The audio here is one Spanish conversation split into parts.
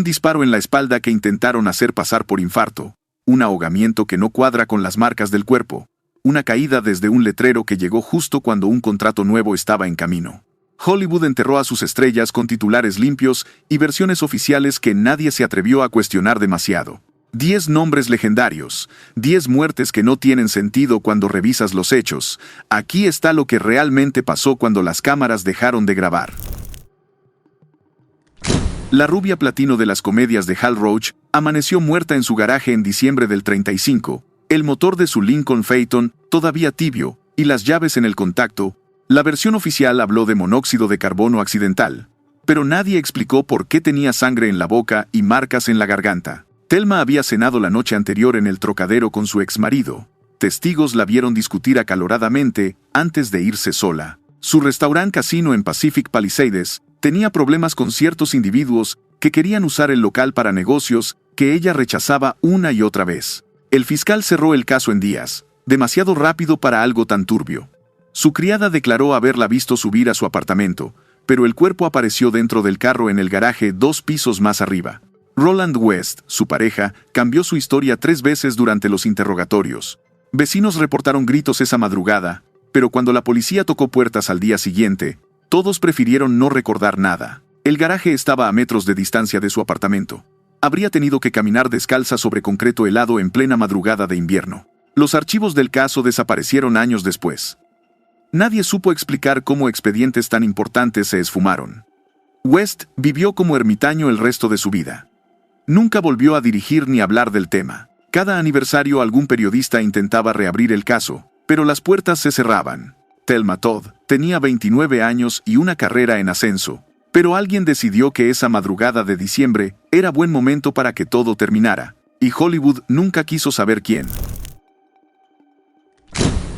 disparo en la espalda que intentaron hacer pasar por infarto, un ahogamiento que no cuadra con las marcas del cuerpo, una caída desde un letrero que llegó justo cuando un contrato nuevo estaba en camino. Hollywood enterró a sus estrellas con titulares limpios y versiones oficiales que nadie se atrevió a cuestionar demasiado. 10 nombres legendarios, 10 muertes que no tienen sentido cuando revisas los hechos. Aquí está lo que realmente pasó cuando las cámaras dejaron de grabar. La rubia platino de las comedias de Hal Roach amaneció muerta en su garaje en diciembre del 35, el motor de su Lincoln Phaeton todavía tibio y las llaves en el contacto. La versión oficial habló de monóxido de carbono accidental, pero nadie explicó por qué tenía sangre en la boca y marcas en la garganta. Thelma había cenado la noche anterior en el Trocadero con su exmarido. Testigos la vieron discutir acaloradamente antes de irse sola. Su restaurante casino en Pacific Palisades tenía problemas con ciertos individuos que querían usar el local para negocios que ella rechazaba una y otra vez. El fiscal cerró el caso en días, demasiado rápido para algo tan turbio. Su criada declaró haberla visto subir a su apartamento, pero el cuerpo apareció dentro del carro en el garaje 2 pisos más arriba. Roland West, su pareja, cambió su historia 3 veces durante los interrogatorios. Vecinos reportaron gritos esa madrugada, pero cuando la policía tocó puertas al día siguiente, todos prefirieron no recordar nada. El garaje estaba a metros de distancia de su apartamento. Habría tenido que caminar descalza sobre concreto helado en plena madrugada de invierno. Los archivos del caso desaparecieron años después. Nadie supo explicar cómo expedientes tan importantes se esfumaron. West vivió como ermitaño el resto de su vida. Nunca volvió a dirigir ni hablar del tema. Cada aniversario algún periodista intentaba reabrir el caso, pero las puertas se cerraban. Thelma Todd tenía 29 años y una carrera en ascenso, pero alguien decidió que esa madrugada de diciembre era buen momento para que todo terminara, y Hollywood nunca quiso saber quién.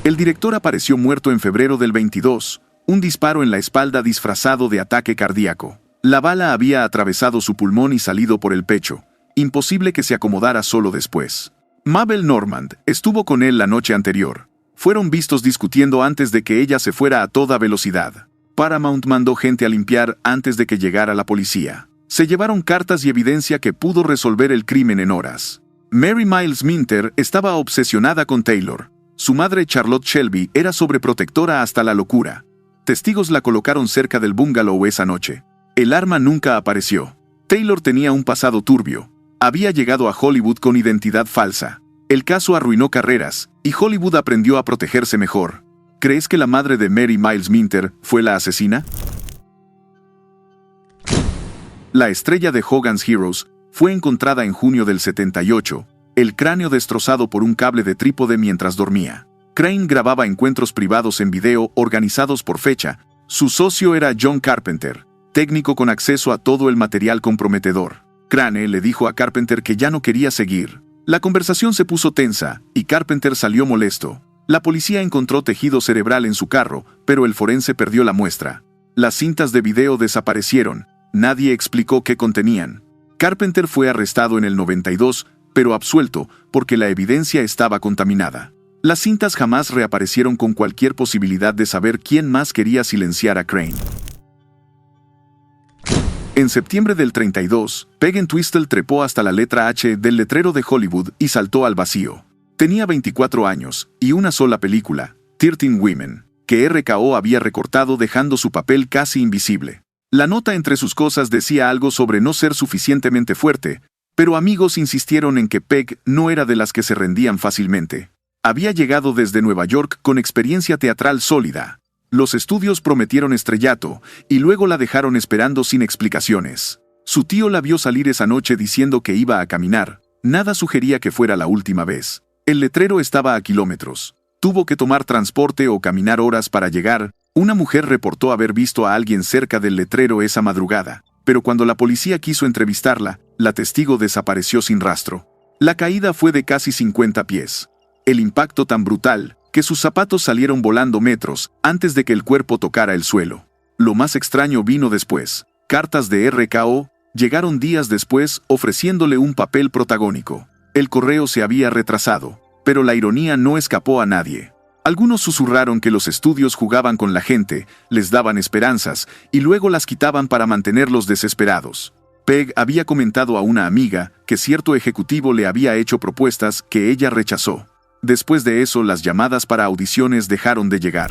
El director apareció muerto en febrero del 22, un disparo en la espalda disfrazado de ataque cardíaco. La bala había atravesado su pulmón y salido por el pecho. Imposible que se acomodara solo después. Mabel Normand estuvo con él la noche anterior. Fueron vistos discutiendo antes de que ella se fuera a toda velocidad. Paramount mandó gente a limpiar antes de que llegara la policía. Se llevaron cartas y evidencia que pudo resolver el crimen en horas. Mary Miles Minter estaba obsesionada con Taylor. Su madre Charlotte Shelby era sobreprotectora hasta la locura. Testigos la colocaron cerca del bungalow esa noche. El arma nunca apareció. Taylor tenía un pasado turbio. Había llegado a Hollywood con identidad falsa. El caso arruinó carreras, y Hollywood aprendió a protegerse mejor. ¿Crees que la madre de Mary Miles Minter fue la asesina? La estrella de Hogan's Heroes fue encontrada en junio del 78, el cráneo destrozado por un cable de trípode mientras dormía. Crane grababa encuentros privados en video organizados por fecha. Su socio era John Carpenter, técnico con acceso a todo el material comprometedor. Crane le dijo a Carpenter que ya no quería seguir. La conversación se puso tensa, y Carpenter salió molesto. La policía encontró tejido cerebral en su carro, pero el forense perdió la muestra. Las cintas de video desaparecieron. Nadie explicó qué contenían. Carpenter fue arrestado en el 92, pero absuelto, porque la evidencia estaba contaminada. Las cintas jamás reaparecieron con cualquier posibilidad de saber quién más quería silenciar a Crane. En septiembre del 32, Peg Entwistle trepó hasta la letra H del letrero de Hollywood y saltó al vacío. Tenía 24 años y una sola película, 13 Women, que RKO había recortado dejando su papel casi invisible. La nota entre sus cosas decía algo sobre no ser suficientemente fuerte, pero amigos insistieron en que Peg no era de las que se rendían fácilmente. Había llegado desde Nueva York con experiencia teatral sólida. Los estudios prometieron estrellato, y luego la dejaron esperando sin explicaciones. Su tío la vio salir esa noche diciendo que iba a caminar. Nada sugería que fuera la última vez. El letrero estaba a kilómetros. Tuvo que tomar transporte o caminar horas para llegar. Una mujer reportó haber visto a alguien cerca del letrero esa madrugada, pero cuando la policía quiso entrevistarla, la testigo desapareció sin rastro. La caída fue de casi 50 pies. El impacto tan brutal que sus zapatos salieron volando metros antes de que el cuerpo tocara el suelo. Lo más extraño vino después. Cartas de RKO llegaron días después ofreciéndole un papel protagónico. El correo se había retrasado, pero la ironía no escapó a nadie. Algunos susurraron que los estudios jugaban con la gente, les daban esperanzas y luego las quitaban para mantenerlos desesperados. Peg había comentado a una amiga que cierto ejecutivo le había hecho propuestas que ella rechazó. Después de eso, las llamadas para audiciones dejaron de llegar.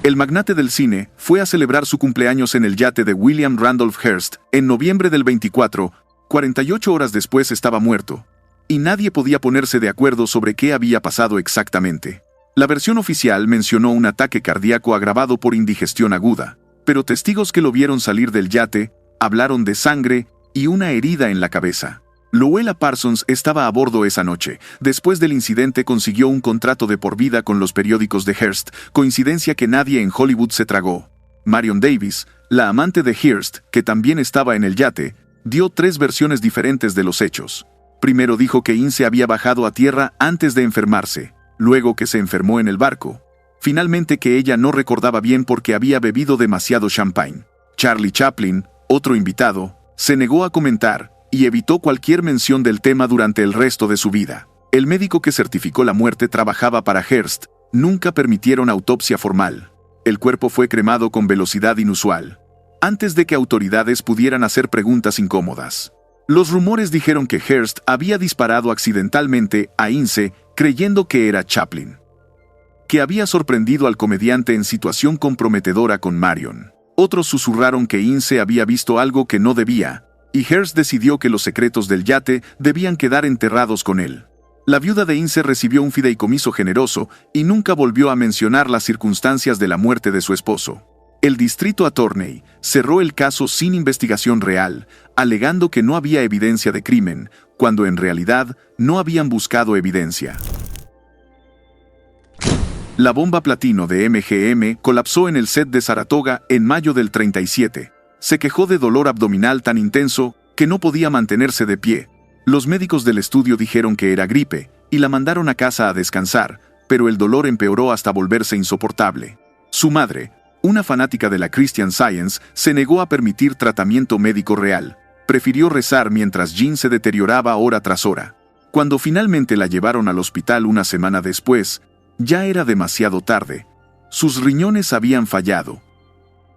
El magnate del cine fue a celebrar su cumpleaños en el yate de William Randolph Hearst en noviembre del 24, 48 horas después estaba muerto, y nadie podía ponerse de acuerdo sobre qué había pasado exactamente. La versión oficial mencionó un ataque cardíaco agravado por indigestión aguda, pero testigos que lo vieron salir del yate hablaron de sangre y una herida en la cabeza. Louella Parsons estaba a bordo esa noche. Después del incidente consiguió un contrato de por vida con los periódicos de Hearst, coincidencia que nadie en Hollywood se tragó. Marion Davis, la amante de Hearst, que también estaba en el yate, dio 3 versiones diferentes de los hechos. Primero dijo que Ince había bajado a tierra antes de enfermarse, luego que se enfermó en el barco. Finalmente que ella no recordaba bien porque había bebido demasiado champagne. Charlie Chaplin, otro invitado, se negó a comentar y evitó cualquier mención del tema durante el resto de su vida. El médico que certificó la muerte trabajaba para Hearst. Nunca permitieron autopsia formal. El cuerpo fue cremado con velocidad inusual, antes de que autoridades pudieran hacer preguntas incómodas. Los rumores dijeron que Hearst había disparado accidentalmente a Ince creyendo que era Chaplin, que había sorprendido al comediante en situación comprometedora con Marion. Otros susurraron que Ince había visto algo que no debía, y Hearst decidió que los secretos del yate debían quedar enterrados con él. La viuda de Ince recibió un fideicomiso generoso y nunca volvió a mencionar las circunstancias de la muerte de su esposo. El Distrito Attorney cerró el caso sin investigación real, alegando que no había evidencia de crimen, cuando en realidad no habían buscado evidencia. La bomba platino de MGM colapsó en el set de Saratoga en mayo del 37. Se quejó de dolor abdominal tan intenso que no podía mantenerse de pie. Los médicos del estudio dijeron que era gripe y la mandaron a casa a descansar, pero el dolor empeoró hasta volverse insoportable. Su madre, una fanática de la Christian Science, se negó a permitir tratamiento médico real. Prefirió rezar mientras Jean se deterioraba hora tras hora. Cuando finalmente la llevaron al hospital una semana después, ya era demasiado tarde. Sus riñones habían fallado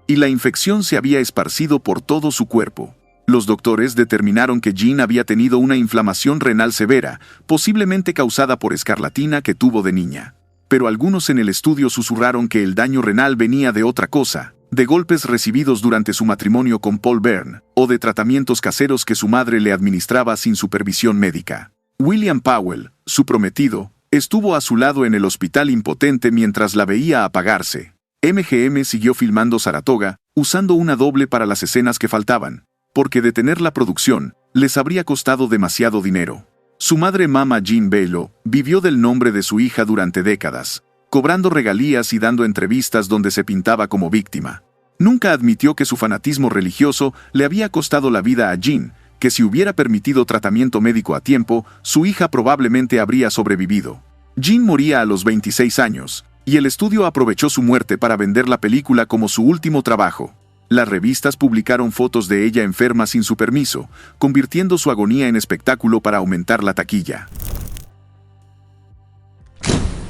y la infección se había esparcido por todo su cuerpo. Los doctores determinaron que Jean había tenido una inflamación renal severa, posiblemente causada por escarlatina que tuvo de niña. Pero algunos en el estudio susurraron que el daño renal venía de otra cosa, de golpes recibidos durante su matrimonio con Paul Byrne, o de tratamientos caseros que su madre le administraba sin supervisión médica. William Powell, su prometido, estuvo a su lado en el hospital impotente mientras la veía apagarse. MGM siguió filmando Saratoga, usando una doble para las escenas que faltaban, porque detener la producción les habría costado demasiado dinero. Su madre, Mama Jean Belo, vivió del nombre de su hija durante décadas, cobrando regalías y dando entrevistas donde se pintaba como víctima. Nunca admitió que su fanatismo religioso le había costado la vida a Jean, que si hubiera permitido tratamiento médico a tiempo, su hija probablemente habría sobrevivido. Jean moría a los 26 años, y el estudio aprovechó su muerte para vender la película como su último trabajo. Las revistas publicaron fotos de ella enferma sin su permiso, convirtiendo su agonía en espectáculo para aumentar la taquilla.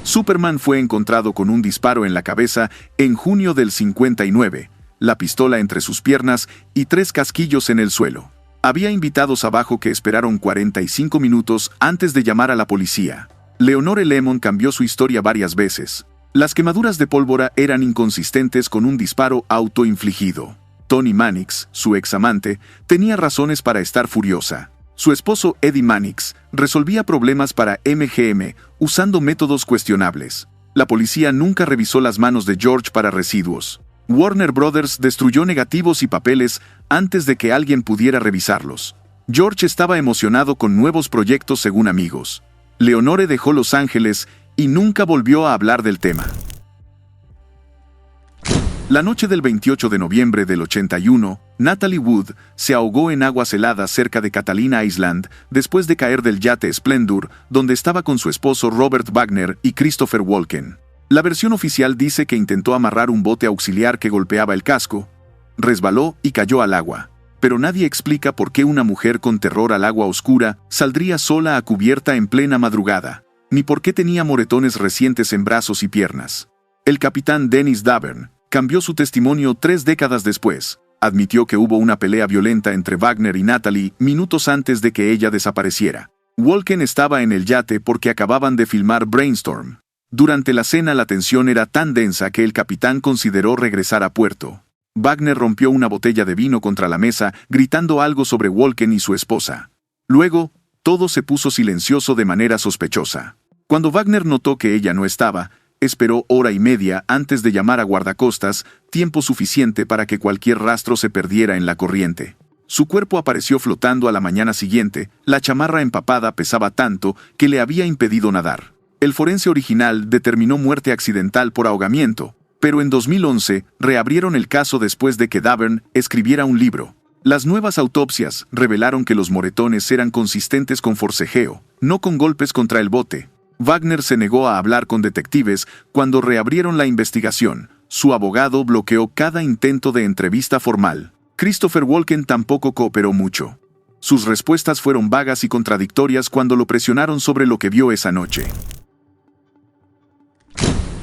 Superman fue encontrado con un disparo en la cabeza en junio del 59, la pistola entre sus piernas y 3 casquillos en el suelo. Había invitados abajo que esperaron 45 minutos antes de llamar a la policía. Leonore Lemon cambió su historia varias veces. Las quemaduras de pólvora eran inconsistentes con un disparo autoinfligido. Tony Mannix, su examante, tenía razones para estar furiosa. Su esposo Eddie Mannix resolvía problemas para MGM usando métodos cuestionables. La policía nunca revisó las manos de George para residuos. Warner Brothers destruyó negativos y papeles antes de que alguien pudiera revisarlos. George estaba emocionado con nuevos proyectos según amigos. Leonore dejó Los Ángeles y nunca volvió a hablar del tema. La noche del 28 de noviembre del 81, Natalie Wood se ahogó en aguas heladas cerca de Catalina Island después de caer del yate Splendor, donde estaba con su esposo Robert Wagner y Christopher Walken. La versión oficial dice que intentó amarrar un bote auxiliar que golpeaba el casco, resbaló y cayó al agua. Pero nadie explica por qué una mujer con terror al agua oscura saldría sola a cubierta en plena madrugada, ni por qué tenía moretones recientes en brazos y piernas. El capitán Dennis Davern cambió su testimonio 3 décadas después. Admitió que hubo una pelea violenta entre Wagner y Natalie minutos antes de que ella desapareciera. Walken estaba en el yate porque acababan de filmar Brainstorm. Durante la cena la tensión era tan densa que el capitán consideró regresar a puerto. Wagner rompió una botella de vino contra la mesa, gritando algo sobre Walken y su esposa. Luego, todo se puso silencioso de manera sospechosa. Cuando Wagner notó que ella no estaba, esperó hora y media antes de llamar a guardacostas, tiempo suficiente para que cualquier rastro se perdiera en la corriente. Su cuerpo apareció flotando a la mañana siguiente, la chamarra empapada pesaba tanto que le había impedido nadar. El forense original determinó muerte accidental por ahogamiento, pero en 2011 reabrieron el caso después de que Davern escribiera un libro. Las nuevas autopsias revelaron que los moretones eran consistentes con forcejeo, no con golpes contra el bote. Wagner se negó a hablar con detectives cuando reabrieron la investigación. Su abogado bloqueó cada intento de entrevista formal. Christopher Walken tampoco cooperó mucho. Sus respuestas fueron vagas y contradictorias cuando lo presionaron sobre lo que vio esa noche.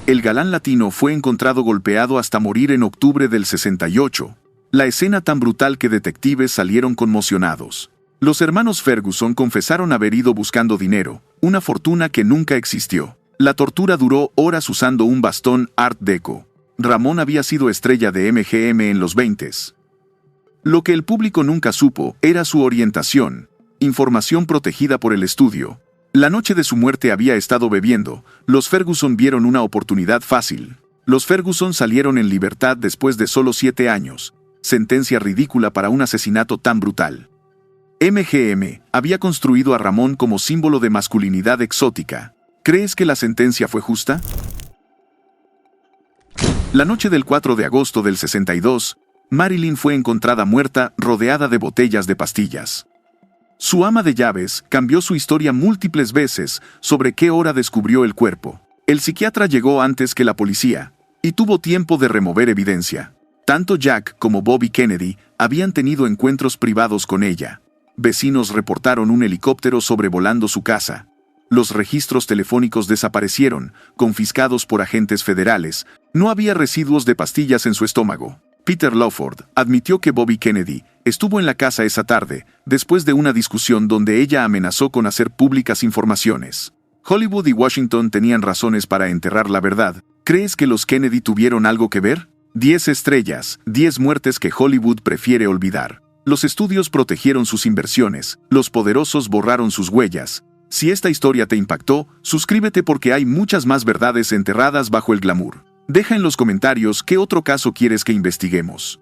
El galán latino fue encontrado golpeado hasta morir en octubre del 68. La escena tan brutal que detectives salieron conmocionados. Los hermanos Ferguson confesaron haber ido buscando dinero, una fortuna que nunca existió. La tortura duró horas usando un bastón Art Deco. Ramón había sido estrella de MGM en los 20s. Lo que el público nunca supo era su orientación, información protegida por el estudio. La noche de su muerte había estado bebiendo. Los Ferguson vieron una oportunidad fácil. Los Ferguson salieron en libertad después de solo 7 años. Sentencia ridícula para un asesinato tan brutal. MGM había construido a Ramón como símbolo de masculinidad exótica. ¿Crees que la sentencia fue justa? La noche del 4 de agosto del 62, Marilyn fue encontrada muerta, rodeada de botellas de pastillas. Su ama de llaves cambió su historia múltiples veces sobre qué hora descubrió el cuerpo. El psiquiatra llegó antes que la policía, y tuvo tiempo de remover evidencia. Tanto Jack como Bobby Kennedy habían tenido encuentros privados con ella. Vecinos reportaron un helicóptero sobrevolando su casa. Los registros telefónicos desaparecieron, confiscados por agentes federales. No había residuos de pastillas en su estómago. Peter Lawford admitió que Bobby Kennedy estuvo en la casa esa tarde, después de una discusión donde ella amenazó con hacer públicas informaciones. Hollywood y Washington tenían razones para enterrar la verdad. ¿Crees que los Kennedy tuvieron algo que ver? 10 estrellas, 10 muertes que Hollywood prefiere olvidar. Los estudios protegieron sus inversiones, los poderosos borraron sus huellas. Si esta historia te impactó, suscríbete porque hay muchas más verdades enterradas bajo el glamour. Deja en los comentarios qué otro caso quieres que investiguemos.